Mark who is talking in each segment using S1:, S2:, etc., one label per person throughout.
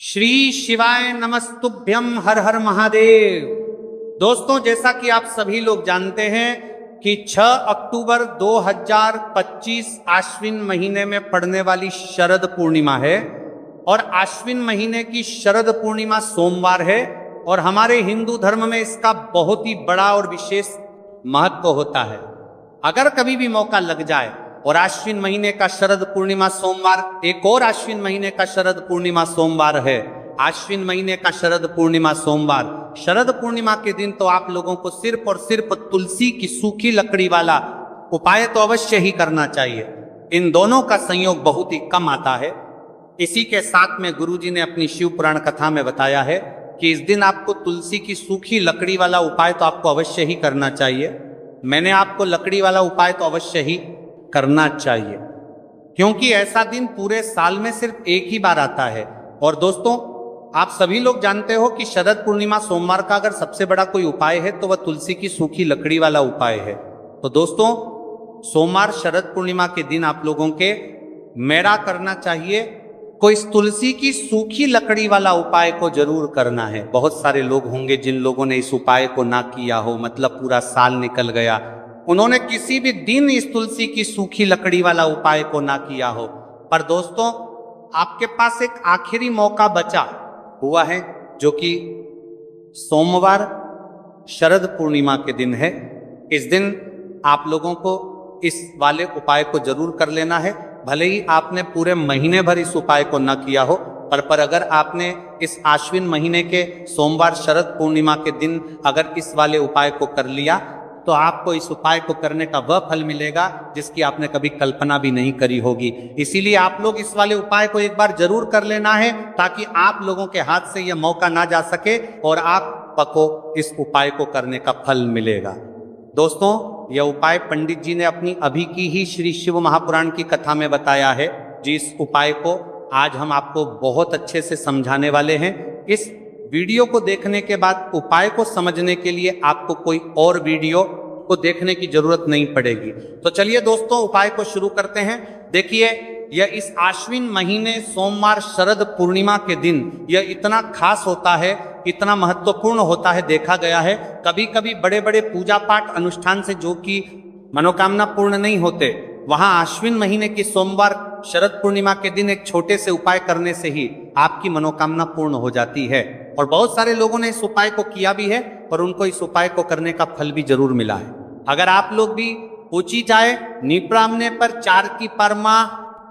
S1: श्री शिवाय नमस्तुभ्यम हर हर महादेव। दोस्तों, जैसा कि आप सभी लोग जानते हैं कि 6 अक्टूबर 2025 आश्विन महीने में पड़ने वाली शरद पूर्णिमा है और आश्विन महीने की शरद पूर्णिमा सोमवार है और हमारे हिंदू धर्म में इसका बहुत ही बड़ा और विशेष महत्व होता है। अगर कभी भी मौका लग जाए और आश्विन महीने का शरद पूर्णिमा सोमवार, एक और आश्विन महीने का शरद पूर्णिमा सोमवार है, आश्विन महीने का शरद पूर्णिमा सोमवार, शरद पूर्णिमा के दिन तो आप लोगों को सिर्फ और सिर्फ तुलसी की सूखी लकड़ी वाला उपाय तो अवश्य ही करना चाहिए। इन दोनों का संयोग बहुत ही कम आता है। इसी के साथ में गुरुजी ने अपनी शिव पुराण कथा में बताया है कि इस दिन आपको तुलसी की सूखी लकड़ी वाला उपाय तो आपको अवश्य ही करना चाहिए। मैंने आपको लकड़ी वाला उपाय तो अवश्य ही करना चाहिए, क्योंकि ऐसा दिन पूरे साल में सिर्फ एक ही बार आता है। और दोस्तों, आप सभी लोग जानते हो कि शरद पूर्णिमा सोमवार का अगर सबसे बड़ा कोई उपाय है तो वह तुलसी की सूखी लकड़ी वाला उपाय है। तो दोस्तों, सोमवार शरद पूर्णिमा के दिन आप लोगों के मेरा करना चाहिए को इस तुलसी की सूखी लकड़ी वाला उपाय को जरूर करना है। बहुत सारे लोग होंगे जिन लोगों ने इस उपाय को ना किया हो, मतलब पूरा साल निकल गया, उन्होंने किसी भी दिन इस तुलसी की सूखी लकड़ी वाला उपाय को ना किया हो। पर दोस्तों, आपके पास एक आखिरी मौका बचा हुआ है, जो कि सोमवार शरद पूर्णिमा के दिन है। इस दिन आप लोगों को इस वाले उपाय को जरूर कर लेना है। भले ही आपने पूरे महीने भर इस उपाय को न किया हो, पर अगर आपने इस आश्विन महीने के सोमवार शरद पूर्णिमा के दिन अगर इस वाले उपाय को कर लिया तो आपको इस उपाय को करने का वह फल मिलेगा जिसकी आपने कभी कल्पना भी नहीं करी होगी। इसीलिए आप लोग इस वाले उपाय को एक बार जरूर कर लेना है, ताकि आप लोगों के हाथ से यह मौका ना जा सके और आपको इस उपाय को करने का फल मिलेगा। दोस्तों, यह उपाय पंडित जी ने अपनी अभी की ही श्री शिव महापुराण की कथा में बताया है। जिस उपाय को आज हम आपको बहुत अच्छे से समझाने वाले हैं। इस वीडियो को देखने के बाद उपाय को समझने के लिए आपको कोई और वीडियो को देखने की जरूरत नहीं पड़ेगी। तो चलिए दोस्तों, उपाय को शुरू करते हैं। देखिए, यह इस आश्विन महीने सोमवार शरद पूर्णिमा के दिन यह इतना खास होता है, इतना महत्वपूर्ण होता है। देखा गया है कभी कभी बड़े बड़े पूजा पाठ अनुष्ठान से जो कि मनोकामना पूर्ण नहीं होते, वहां आश्विन महीने की सोमवार शरद पूर्णिमा के दिन एक छोटे से उपाय करने से ही आपकी मनोकामना पूर्ण हो जाती है। और बहुत सारे लोगों ने इस उपाय को किया भी है और उनको इस उपाय को करने का फल भी जरूर मिला है। अगर आप लोग भी पूछी जाए निप्रामने पर 4 की परमा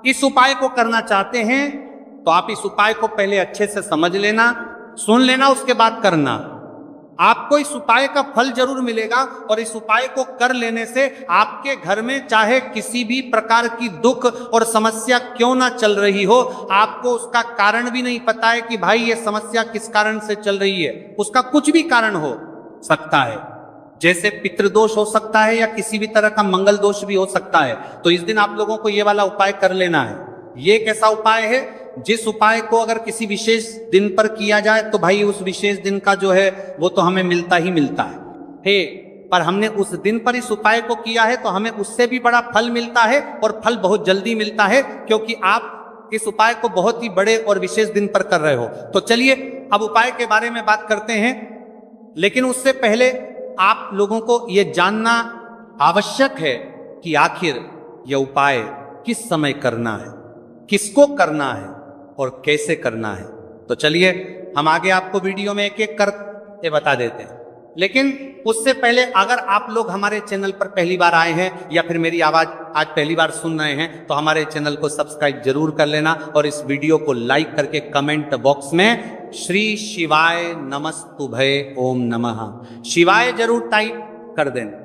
S1: इस उपाय को करना चाहते हैं तो आप इस उपाय को पहले अच्छे से समझ लेना, सुन लेना, उसके बाद करना। आपको इस उपाय का फल जरूर मिलेगा और इस उपाय को कर लेने से आपके घर में चाहे किसी भी प्रकार की दुख और समस्या क्यों ना चल रही हो, आपको उसका कारण भी नहीं पता है कि भाई ये समस्या किस कारण से चल रही है, उसका कुछ भी कारण हो सकता है। जैसे पितृदोष हो सकता है या किसी भी तरह का मंगल दोष भी हो सकता है। तो इस दिन आप लोगों को ये वाला उपाय कर लेना है। ये एक ऐसा उपाय है जिस उपाय को अगर किसी विशेष दिन पर किया जाए तो भाई उस विशेष दिन का जो है वो तो हमें मिलता ही मिलता है। पर हमने उस दिन पर इस उपाय को किया है तो हमें उससे भी बड़ा फल मिलता है और फल बहुत जल्दी मिलता है, क्योंकि आप इस उपाय को बहुत ही बड़े और विशेष दिन पर कर रहे हो। तो चलिए अब उपाय के बारे में बात करते हैं, लेकिन उससे पहले आप लोगों को यह जानना आवश्यक है कि आखिर यह उपाय किस समय करना है, किसको करना है और कैसे करना है। तो चलिए हम आगे आपको वीडियो में एक एक करके बता देते हैं। लेकिन उससे पहले अगर आप लोग हमारे चैनल पर पहली बार आए हैं या फिर मेरी आवाज आज पहली बार सुन रहे हैं तो हमारे चैनल को सब्सक्राइब जरूर कर लेना और इस वीडियो को लाइक करके कमेंट बॉक्स में श्री शिवाय नमस्तुभय ओम नमः शिवाय जरूर टाइप कर देना।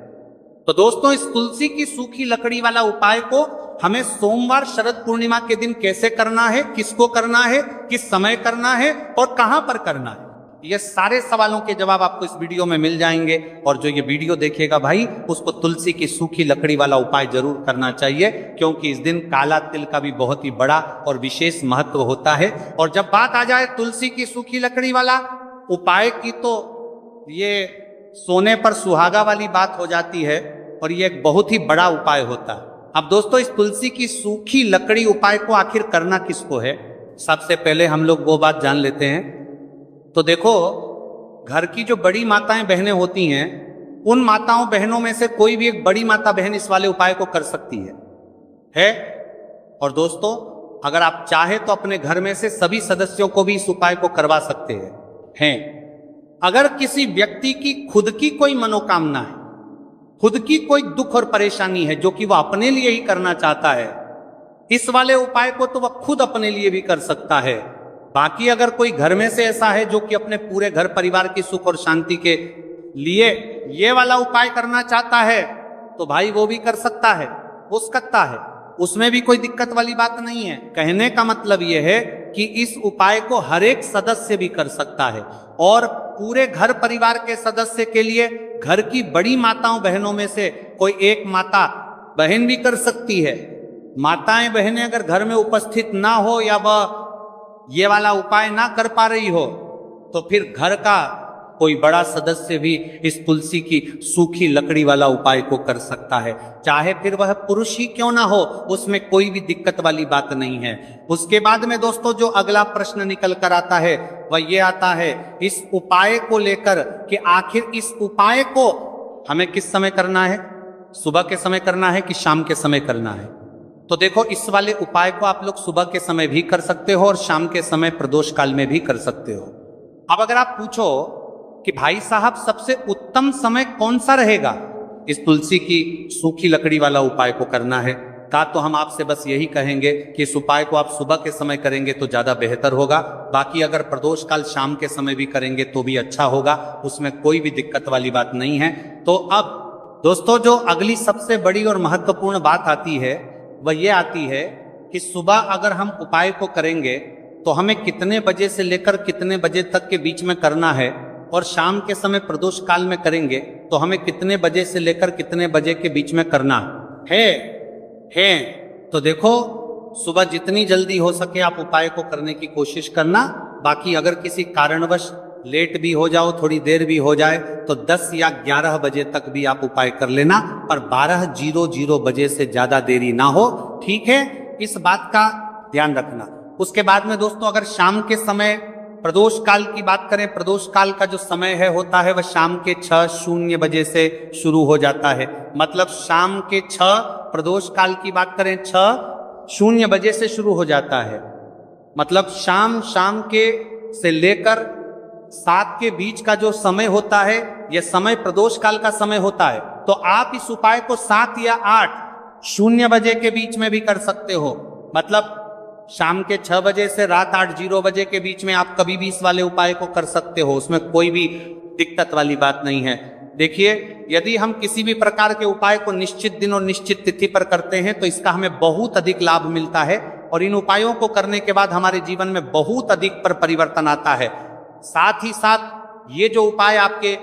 S1: तो दोस्तों, इस तुलसी की सूखी लकड़ी वाला उपाय को हमें सोमवार शरद पूर्णिमा के दिन कैसे करना है, किसको करना है, किस समय करना है और कहां पर करना है, ये सारे सवालों के जवाब आपको इस वीडियो में मिल जाएंगे। और जो ये वीडियो देखेगा भाई, उसको तुलसी की सूखी लकड़ी वाला उपाय जरूर करना चाहिए, क्योंकि इस दिन काला तिल का भी बहुत ही बड़ा और विशेष महत्व होता है। और जब बात आ जाए तुलसी की सूखी लकड़ी वाला उपाय की, तो ये सोने पर सुहागा वाली बात हो जाती है और ये एक बहुत ही बड़ा उपाय होता है। अब दोस्तों, इस तुलसी की सूखी लकड़ी उपाय को आखिर करना किसको है, सबसे पहले हम लोग वो बात जान लेते हैं। तो देखो, घर की जो बड़ी माताएं बहनें होती हैं, उन माताओं बहनों में से कोई भी एक बड़ी माता बहन इस वाले उपाय को कर सकती है। और दोस्तों, अगर आप चाहे तो अपने घर में से सभी सदस्यों को भी इस उपाय को करवा सकते हैं। अगर किसी व्यक्ति की खुद की कोई मनोकामना है, खुद की कोई दुख और परेशानी है जो कि वह अपने लिए ही करना चाहता है, इस वाले उपाय को तो वह खुद अपने लिए भी कर सकता है। बाकी अगर कोई घर में से ऐसा है जो कि अपने पूरे घर परिवार की सुख और शांति के लिए ये वाला उपाय करना चाहता है, तो भाई वो भी कर सकता है, हो सकता है, उसमें भी कोई दिक्कत वाली बात नहीं है। कहने का मतलब यह है कि इस उपाय को हर एक सदस्य भी कर सकता है, और पूरे घर परिवार के सदस्य के लिए घर की बड़ी माताओं बहनों में से कोई एक माता बहन भी कर सकती है। माताएं बहनें अगर घर में उपस्थित ना हो या वह ये वाला उपाय ना कर पा रही हो, तो फिर घर का कोई बड़ा सदस्य भी इस तुलसी की सूखी लकड़ी वाला उपाय को कर सकता है, चाहे फिर वह पुरुष ही क्यों ना हो, उसमें कोई भी दिक्कत वाली बात नहीं है। उसके बाद में दोस्तों जो अगला प्रश्न निकल कर आता है वह ये आता है इस उपाय को लेकर कि आखिर इस उपाय को हमें किस समय करना है, सुबह के समय करना है कि शाम के समय करना है। तो देखो, इस वाले उपाय को आप लोग सुबह के समय भी कर सकते हो और शाम के समय प्रदोष काल में भी कर सकते हो। अब अगर आप पूछो कि भाई साहब सबसे उत्तम समय कौन सा रहेगा इस तुलसी की सूखी लकड़ी वाला उपाय को करना है, का तो हम आपसे बस यही कहेंगे कि इस उपाय को आप सुबह के समय करेंगे तो ज्यादा बेहतर होगा। बाकी अगर प्रदोष काल शाम के समय भी करेंगे तो भी अच्छा होगा, उसमें कोई भी दिक्कत वाली बात नहीं है। तो अब दोस्तों जो अगली सबसे बड़ी और महत्वपूर्ण बात आती है वह ये आती है कि सुबह अगर हम उपाय को करेंगे तो हमें कितने बजे से लेकर कितने बजे तक के बीच में करना है, और शाम के समय प्रदोष काल में करेंगे तो हमें कितने बजे से लेकर कितने बजे के बीच में करना है। तो देखो, सुबह जितनी जल्दी हो सके आप उपाय को करने की कोशिश करना। बाकी अगर किसी कारणवश लेट भी हो जाओ, थोड़ी देर भी हो जाए, तो 10 या 11 बजे तक भी आप उपाय कर लेना, पर 12:00 बजे से ज्यादा देरी ना हो, ठीक है? इस बात का ध्यान रखना। उसके बाद में दोस्तों अगर शाम के समय प्रदोष काल की बात करें, प्रदोष काल का जो समय है होता है वह शाम के 6:00 बजे से शुरू हो जाता है। मतलब शाम के 6 प्रदोष काल की बात करें 6:00 बजे से शुरू हो जाता है। मतलब शाम के से लेकर 7 के बीच का जो समय होता है यह समय प्रदोष काल का समय होता है। तो आप इस उपाय को 7 या 8:00 बजे के बीच में भी कर सकते हो। मतलब शाम के 6 बजे से रात 8:00 बजे के बीच में आप कभी भी इस वाले उपाय को कर सकते हो, उसमें कोई भी दिक्कत वाली बात नहीं है। देखिए, यदि हम किसी भी प्रकार के उपाय को निश्चित दिन और निश्चित तिथि पर करते हैं तो इसका हमें बहुत अधिक लाभ मिलता है, और इन उपायों को करने के बाद हमारे जीवन में बहुत अधिक परिवर्तन आता है। साथ ही साथ ये जो उपाय आपके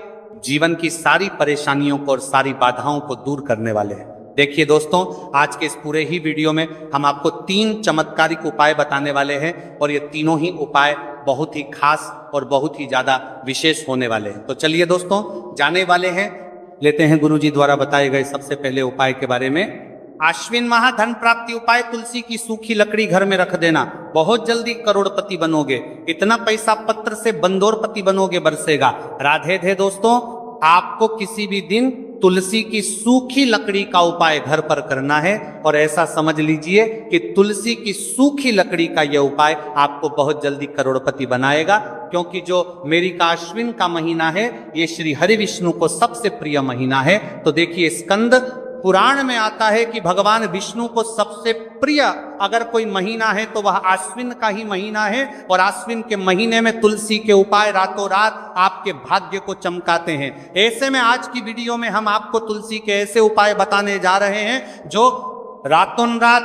S1: जीवन की सारी परेशानियों को और सारी बाधाओं को दूर करने वाले हैं। देखिए दोस्तों, आज के इस पूरे ही वीडियो में हम आपको 3 चमत्कारिक उपाय बताने वाले हैं, और ये तीनों ही उपाय बहुत ही खास और बहुत ही ज्यादा विशेष होने वाले हैं। तो चलिए दोस्तों, जाने वाले हैं, लेते हैं गुरुजी द्वारा बताए गए सबसे पहले उपाय के बारे में। आश्विन माह धन प्राप्ति उपाय, तुलसी की सूखी लकड़ी घर में रख देना, बहुत जल्दी करोड़पति बनोगे। इतना पैसा पत्र से बंदोरपति बनोगे, बरसेगा। राधे थे दोस्तों, आपको किसी भी दिन तुलसी की सूखी लकड़ी का उपाय घर पर करना है, और ऐसा समझ लीजिए कि तुलसी की सूखी लकड़ी का यह उपाय आपको बहुत जल्दी करोड़पति बनाएगा। क्योंकि जो मेरी का अश्विन का महीना है ये श्री हरि विष्णु को सबसे प्रिय महीना है। तो देखिए, स्कंद पुराण में आता है कि भगवान विष्णु को सबसे प्रिय अगर कोई महीना है तो वह आश्विन का ही महीना है, और आश्विन के महीने में तुलसी के उपाय रातों रात आपके भाग्य को चमकाते हैं। ऐसे में आज की वीडियो में हम आपको तुलसी के ऐसे उपाय बताने जा रहे हैं जो रातों रात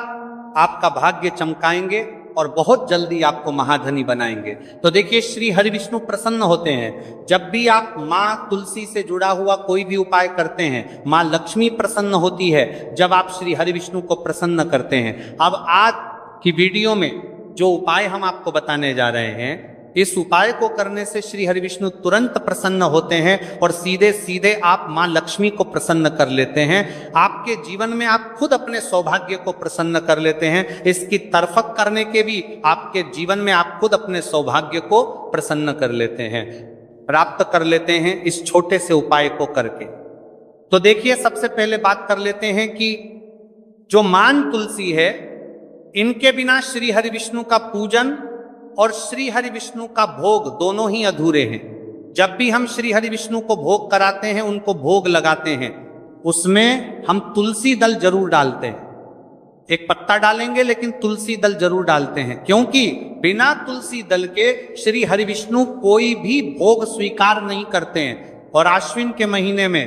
S1: आपका भाग्य चमकाएंगे और बहुत जल्दी आपको महाधनी बनाएंगे। तो देखिए, श्री हरि विष्णु प्रसन्न होते हैं जब भी आप माँ तुलसी से जुड़ा हुआ कोई भी उपाय करते हैं। माँ लक्ष्मी प्रसन्न होती है जब आप श्री हरि विष्णु को प्रसन्न करते हैं। अब आज की वीडियो में जो उपाय हम आपको बताने जा रहे हैं इस उपाय को करने से श्री हरि विष्णु तुरंत प्रसन्न होते हैं और सीधे सीधे आप मां लक्ष्मी को प्रसन्न कर लेते हैं। आपके जीवन में आप खुद अपने सौभाग्य को प्रसन्न कर लेते हैं। इसकी तरफक करने के भी आपके जीवन में आप खुद अपने सौभाग्य को प्रसन्न कर लेते हैं, प्राप्त कर लेते हैं इस छोटे से उपाय को करके। तो देखिए, सबसे पहले बात कर लेते हैं कि जो मान तुलसी है, इनके बिना श्री हरि विष्णु का पूजन और श्री हरि विष्णु का भोग दोनों ही अधूरे हैं। जब भी हम श्री हरि विष्णु को भोग कराते हैं, उनको भोग लगाते हैं, उसमें हम तुलसी दल जरूर डालते हैं। एक पत्ता डालेंगे लेकिन तुलसी दल जरूर डालते हैं, क्योंकि बिना तुलसी दल के श्री हरि विष्णु कोई भी भोग स्वीकार नहीं करते हैं। और आश्विन के महीने में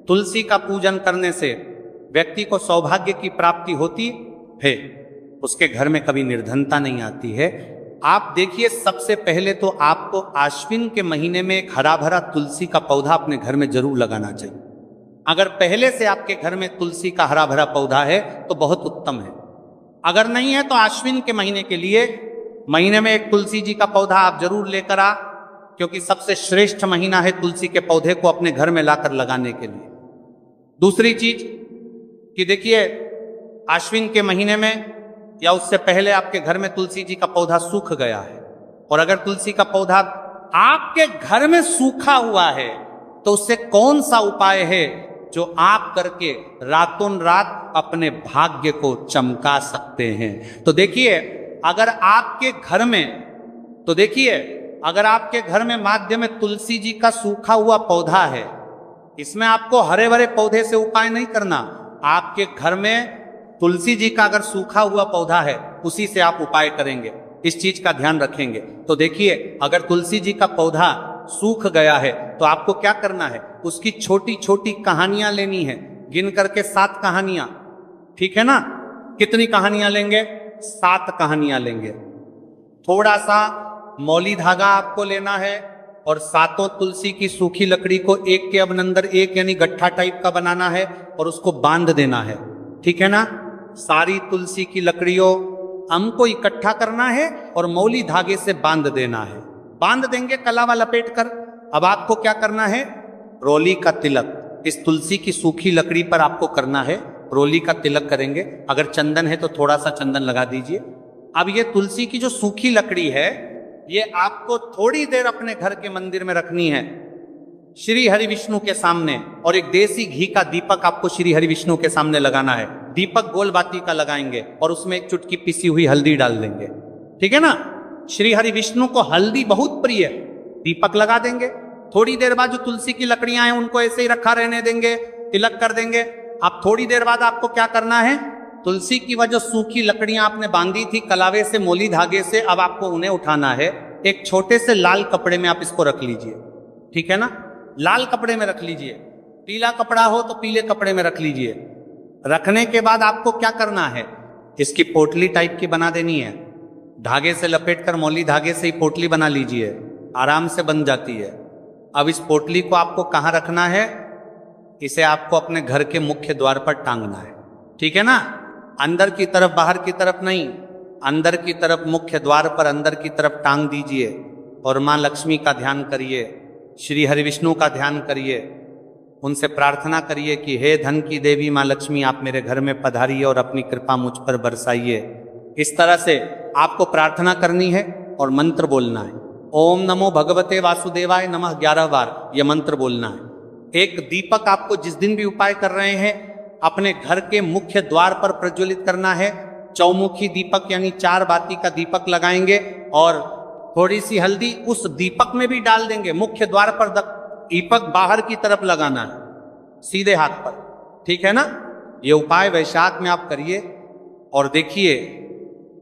S1: तुलसी का पूजन करने से व्यक्ति को सौभाग्य की प्राप्ति होती है, उसके घर में कभी निर्धनता नहीं आती है। आप देखिए, सबसे पहले तो आपको आश्विन के महीने में एक हरा भरा तुलसी का पौधा अपने घर में जरूर लगाना चाहिए। अगर पहले से आपके घर में तुलसी का हरा भरा पौधा है तो बहुत उत्तम है। अगर नहीं है तो आश्विन के महीने के लिए महीने में एक तुलसी जी का पौधा आप जरूर लेकर आ, क्योंकि सबसे श्रेष्ठ महीना है तुलसी के पौधे को अपने घर में लाकर लगाने के लिए। दूसरी चीज कि देखिए, आश्विन के महीने में या उससे पहले आपके घर में तुलसी जी का पौधा सूख गया है, और अगर तुलसी का पौधा आपके घर में सूखा हुआ है तो उससे कौन सा उपाय है जो आप करके रातों रात अपने भाग्य को चमका सकते हैं। तो देखिए, अगर आपके घर में माध्य में तुलसी जी का सूखा हुआ पौधा है, इसमें आपको हरे भरे पौधे से उपाय नहीं करना। आपके घर में तुलसी जी का अगर सूखा हुआ पौधा है, उसी से आप उपाय करेंगे, इस चीज का ध्यान रखेंगे। तो देखिए, अगर तुलसी जी का पौधा सूख गया है तो आपको क्या करना है, उसकी छोटी छोटी कहानियां लेनी है, गिन करके 7 कहानियां, ठीक है ना। कितनी कहानियां लेंगे? 7 कहानियां लेंगे। थोड़ा सा मौली धागा आपको लेना है और 7 तुलसी की सूखी लकड़ी को एक के अंदर एक यानी गट्ठा टाइप का बनाना है और उसको बांध देना है, ठीक है ना। सारी तुलसी की लकड़ियों हमको इकट्ठा करना है और मौली धागे से बांध देना है। बांध देंगे कलावा लपेट कर। अब आपको क्या करना है, रोली का तिलक इस तुलसी की सूखी लकड़ी पर आपको करना है। रोली का तिलक करेंगे। अगर चंदन है तो थोड़ा सा चंदन लगा दीजिए। अब ये तुलसी की जो सूखी लकड़ी है, ये आपको थोड़ी देर अपने घर के मंदिर में रखनी है श्री हरि विष्णु के सामने, और एक देसी घी का दीपक आपको श्री हरि विष्णु के सामने लगाना है। दीपक गोल बाती का लगाएंगे और उसमें एक चुटकी पिसी हुई हल्दी डाल देंगे, ठीक है ना। श्री हरि विष्णु को हल्दी बहुत प्रिय है। दीपक लगा देंगे। थोड़ी देर बाद जो तुलसी की लकड़ियां हैं उनको ऐसे ही रखा रहने देंगे, तिलक कर देंगे। अब थोड़ी देर बाद आपको क्या करना है, तुलसी की वह जो सूखी लकड़ियां आपने बांधी थी कलावे से, मोली धागे से, अब आपको उन्हें उठाना है। एक छोटे से लाल कपड़े में आप इसको रख लीजिए, ठीक है ना। लाल कपड़े में रख लीजिए, पीला कपड़ा हो तो पीले कपड़े में रख लीजिए। रखने के बाद आपको क्या करना है, इसकी पोटली टाइप की बना देनी है। धागे से लपेटकर मौली धागे से ही पोटली बना लीजिए, आराम से बन जाती है। अब इस पोटली को आपको कहाँ रखना है, इसे आपको अपने घर के मुख्य द्वार पर टांगना है, ठीक है ना। अंदर की तरफ, बाहर की तरफ नहीं, अंदर की तरफ मुख्य द्वार पर अंदर की तरफ टांग दीजिए और माँ लक्ष्मी का ध्यान करिए, श्री हरि विष्णु का ध्यान करिए। उनसे प्रार्थना करिए कि हे धन की देवी माँ लक्ष्मी, आप मेरे घर में पधारिए और अपनी कृपा मुझ पर बरसाइए। इस तरह से आपको प्रार्थना करनी है और मंत्र बोलना है। ओम नमो भगवते वासुदेवाय नमः 11 बार यह मंत्र बोलना है। एक दीपक आपको जिस दिन भी उपाय कर रहे हैं अपने घर के मुख्य द्वार पर प्रज्वलित करना है। चौमुखी दीपक यानी 4 बाती का दीपक लगाएंगे और थोड़ी सी हल्दी उस दीपक में भी डाल देंगे। मुख्य द्वार पर दीपक बाहर की तरफ लगाना है, सीधे हाथ पर, ठीक है ना। ये उपाय वैशाख में आप करिए और देखिए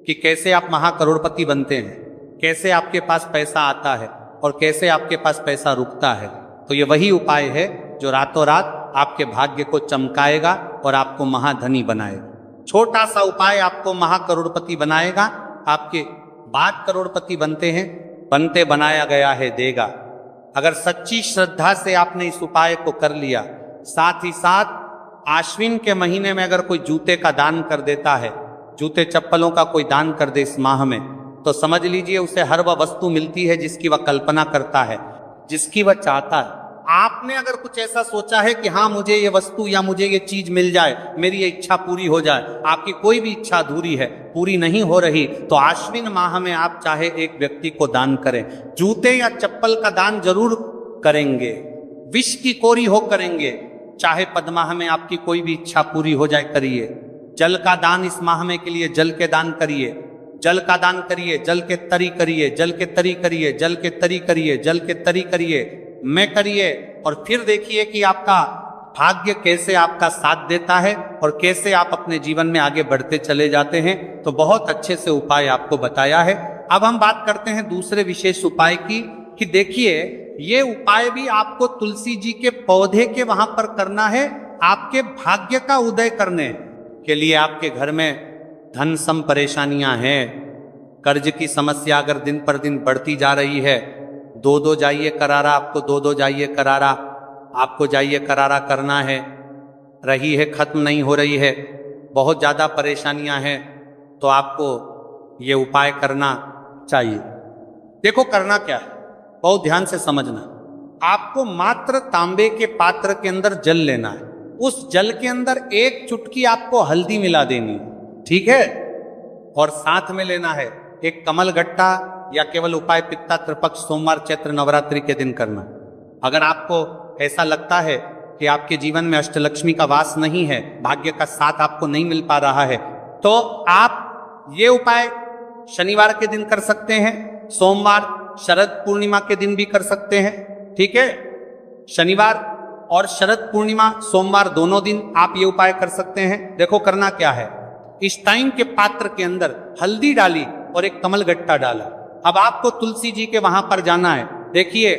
S1: कि कैसे आप महाकरोड़पति बनते हैं, कैसे आपके पास पैसा आता है और कैसे आपके पास पैसा रुकता है। तो ये वही उपाय है जो रातों रात आपके भाग्य को चमकाएगा और आपको महाधनी बनाएगा। छोटा सा उपाय आपको महाकरोड़पति बनाएगा। आपके बाद करोड़पति बनते हैं, बनते बनाया गया है देगा। अगर सच्ची श्रद्धा से आपने इस उपाय को कर लिया, साथ ही साथ आश्विन के महीने में अगर कोई जूते का दान कर देता है, जूते चप्पलों का कोई दान कर दे इस माह में, तो समझ लीजिए उसे हर वह वस्तु मिलती है जिसकी वह कल्पना करता है, जिसकी वह चाहता है। आपने अगर कुछ ऐसा सोचा है कि हाँ मुझे ये वस्तु या मुझे ये चीज मिल जाए, मेरी ये इच्छा पूरी हो जाए, आपकी कोई भी इच्छा अधूरी है, पूरी नहीं हो रही, तो आश्विन माह में आप चाहे एक व्यक्ति को दान करें, जूते या चप्पल का दान जरूर करेंगे, विष की कोरी हो करेंगे, चाहे पद माह में आपकी कोई भी इच्छा पूरी हो जाए करिए। जल का दान इस माह में के लिए जल के दान करिए, जल का दान करिए, जल के तरी करिए, जल के तरी करिए, जल के तरी करिए, जल के तरी करिए, मैं करिए, और फिर देखिए कि आपका भाग्य कैसे आपका साथ देता है और कैसे आप अपने जीवन में आगे बढ़ते चले जाते हैं। तो बहुत अच्छे से उपाय आपको बताया है। अब हम बात करते हैं दूसरे विशेष उपाय की, कि देखिए ये उपाय भी आपको तुलसी जी के पौधे के वहां पर करना है, आपके भाग्य का उदय करने के लिए। आपके घर में धन सम परेशानियां हैं, कर्ज की समस्या अगर दिन पर दिन बढ़ती जा रही है, दो जाइए करारा, आपको दो जाइए करारा, आपको जाइए करारा करना है, रही है खत्म नहीं हो रही है, बहुत ज़्यादा परेशानियां हैं, तो आपको ये उपाय करना चाहिए। देखो करना क्या है, बहुत ध्यान से समझना। आपको मात्र तांबे के पात्र के अंदर जल लेना है, उस जल के अंदर एक चुटकी आपको हल्दी मिला देनी है, ठीक है, और साथ में लेना है एक कमल गट्टा, या केवल उपाय पित्ता त्रिपक्ष सोमवार चैत्र नवरात्रि के दिन करना। अगर आपको ऐसा लगता है कि आपके जीवन में अष्टलक्ष्मी का वास नहीं है, भाग्य का साथ आपको नहीं मिल पा रहा है, तो आप ये उपाय शनिवार के दिन कर सकते हैं, सोमवार शरद पूर्णिमा के दिन भी कर सकते हैं, ठीक है। शनिवार और शरद पूर्णिमा सोमवार दोनों दिन आप ये उपाय कर सकते हैं। देखो करना क्या है, इस टाइम के पात्र के अंदर हल्दी डाली और एक कमल गट्टा डाला। अब आपको तुलसी जी के वहां पर जाना है। देखिए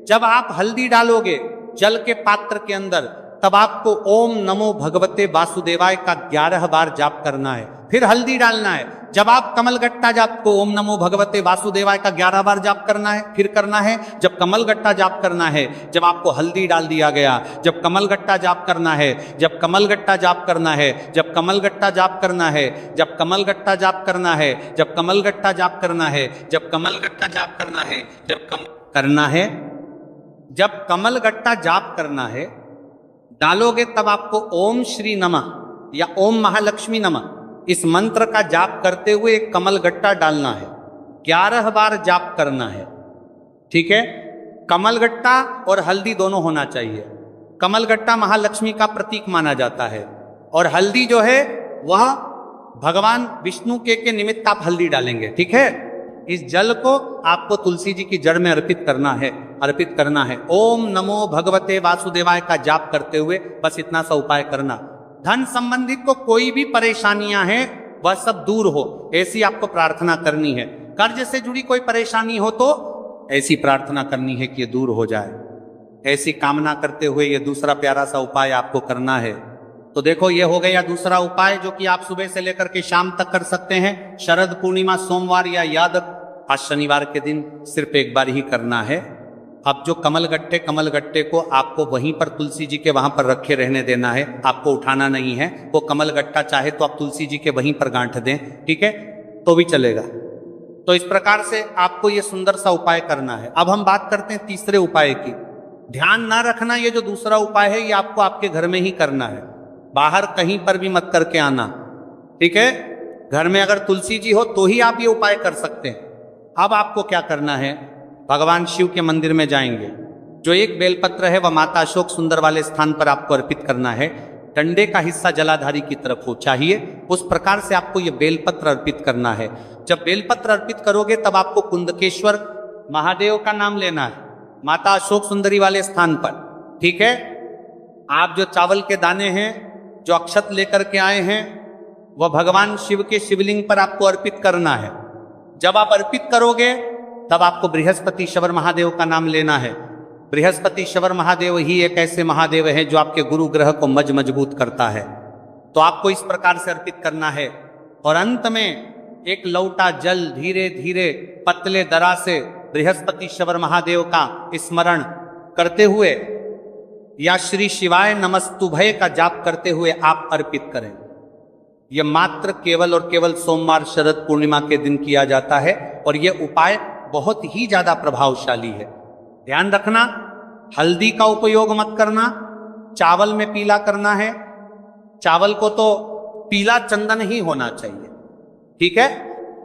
S1: जब आप हल्दी डालोगे जल के पात्र के अंदर, तब आपको ओम नमो भगवते वासुदेवाय का 11 बार जाप करना है, फिर हल्दी डालना है। जब आप कमल गट्टा जाप को ओम नमो भगवते वासुदेवाय का 11 बार जाप करना है, फिर करना है। जब कमल गट्टा जाप करना है, जब आपको हल्दी डाल दिया गया, जब कमल गट्टा जाप करना है, जब कमल गट्टा जाप करना है, जब कमल गट्टा जाप करना है, जब कमल गट्टा जाप करना है, जब कमल गट्टा जाप करना है, जब कमल गट्टा जाप करना है, जब करना है, जब कमल गट्टा जाप करना है डालोगे, तब आपको ओम श्री नमः या ओम महालक्ष्मी नमः इस मंत्र का जाप करते हुए एक कमल गट्टा डालना है, 11 बार जाप करना है, ठीक है। कमल गट्टा और हल्दी दोनों होना चाहिए। कमल गट्टा महालक्ष्मी का प्रतीक माना जाता है, और हल्दी जो है वह भगवान विष्णु के निमित्त आप हल्दी डालेंगे, ठीक है। इस जल को आपको तुलसी जी की जड़ में अर्पित करना है, अर्पित करना है। ओम नमो भगवते वासुदेवाय का जाप करते हुए बस इतना सा उपाय करना। धन संबंधित को कोई भी परेशानियां हैं वह सब दूर हो, ऐसी आपको प्रार्थना करनी है। कर्ज से जुड़ी कोई परेशानी हो तो ऐसी प्रार्थना करनी है कि ये दूर हो जाए, ऐसी कामना करते हुए ये दूसरा प्यारा सा उपाय आपको करना है। तो देखो ये हो गया दूसरा उपाय, जो कि आप सुबह से लेकर के शाम तक कर सकते हैं। शरद पूर्णिमा सोमवार या याद आज शनिवार के दिन सिर्फ एक बार ही करना है। अब जो कमल गट्टे को आपको वहीं पर तुलसी जी के वहां पर रखे रहने देना है, आपको उठाना नहीं है। वो कमल गट्टा चाहे तो आप तुलसी जी के वहीं पर गांठ दें, ठीक है, तो भी चलेगा। तो इस प्रकार से आपको ये सुंदर सा उपाय करना है। अब हम बात करते हैं तीसरे उपाय की। ध्यान ना रखना, ये जो दूसरा उपाय है ये आपको आपके घर में ही करना है, बाहर कहीं पर भी मत करके आना, ठीक है। घर में अगर तुलसी जी हो तो ही आप ये उपाय कर सकते हैं। अब आपको क्या करना है, भगवान शिव के मंदिर में जाएंगे, जो एक बेलपत्र है वह माता अशोक सुंदर वाले स्थान पर आपको अर्पित करना है। डंडे का हिस्सा जलाधारी की तरफ हो चाहिए, उस प्रकार से आपको ये बेलपत्र अर्पित करना है। जब बेलपत्र अर्पित करोगे तब आपको कुंदकेश्वर महादेव का नाम लेना है, माता अशोक सुंदरी वाले स्थान पर, ठीक है। आप जो चावल के दाने हैं, जो अक्षत लेकर के आए हैं, वह भगवान शिव के शिवलिंग पर आपको अर्पित करना है। जब आप अर्पित करोगे तब आपको बृहस्पति शवर महादेव का नाम लेना है। बृहस्पति शवर महादेव ही एक ऐसे महादेव हैं जो आपके गुरु ग्रह को मजबूत करता है। तो आपको इस प्रकार से अर्पित करना है। और अंत में एक लौटा जल धीरे धीरे पतले दरा से बृहस्पति शवर महादेव का स्मरण करते हुए या श्री शिवाय नमस्तुभय का जाप करते हुए आप अर्पित करें। यह मात्र केवल और केवल सोमवार शरद पूर्णिमा के दिन किया जाता है और यह उपाय बहुत ही ज्यादा प्रभावशाली है। ध्यान रखना, हल्दी का उपयोग मत करना, चावल में पीला करना है। चावल को तो पीला चंदन ही होना चाहिए, ठीक है।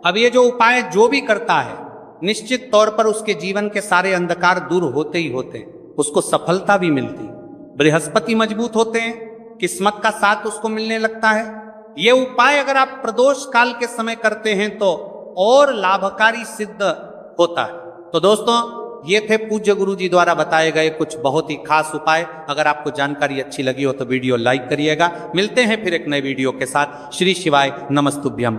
S1: अब ये जो उपाय जो भी करता है, निश्चित तौर पर उसके जीवन के सारे अंधकार दूर होते ही होते हैं, उसको सफलता भी मिलती, बृहस्पति मजबूत होते हैं, किस्मत का साथ उसको मिलने लगता है। ये उपाय अगर आप प्रदोष काल के समय करते हैं तो और लाभकारी सिद्ध होता है। तो दोस्तों, ये थे पूज्य गुरु जी द्वारा बताए गए कुछ बहुत ही खास उपाय। अगर आपको जानकारी अच्छी लगी हो तो वीडियो लाइक करिएगा। मिलते हैं फिर एक नए वीडियो के साथ। श्री शिवाय नमस्तुभ्यम।